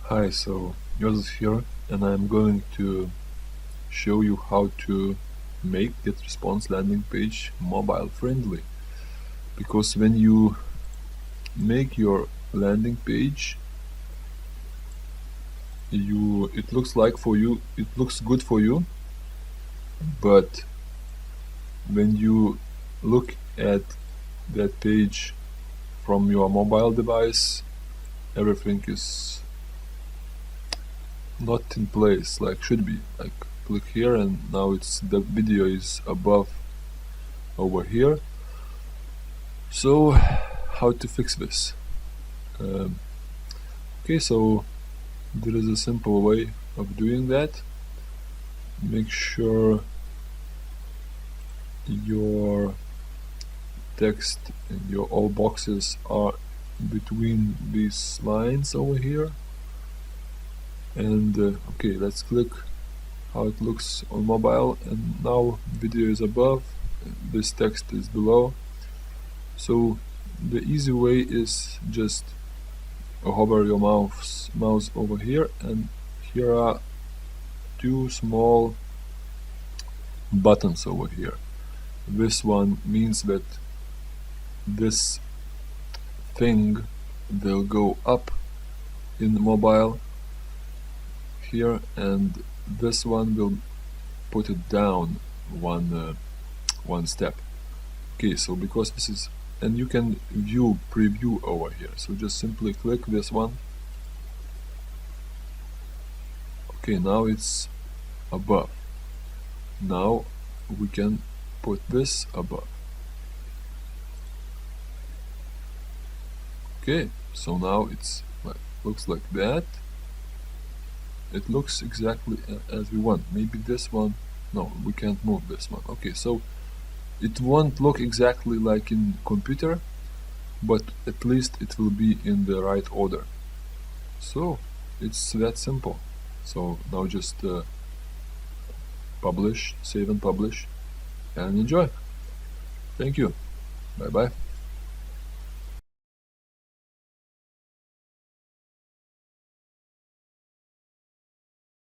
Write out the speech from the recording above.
Hi, so Joseph here, and I'm going to show you how to make GetResponse landing page mobile friendly. Because when you make your landing page, it looks good for you, but when you look at that page from your mobile device, everything is not in place like should be. Like, click here and now the video is above over here. So how to fix this? Okay, so there is a simple way of doing that. Make sure your text and your all boxes are between these lines over here, and okay, let's click how it looks on mobile, and now video is above, this text is below. So the easy way is just hover your mouse over here, and here are two small buttons over here. This one means that this thing will go up in the mobile here, and this one will put it down one step. Okay, so because this is, and you can view preview over here, so just simply click this one. Okay, now it's above. Now we can put this above. Okay, so now it's looks like that. It looks exactly as we want. Maybe this one, no, we can't move this one. Okay, so it won't look exactly like in computer, but at least it will be in the right order. So it's that simple. So now just publish, save and publish, and enjoy. Thank you. Bye bye.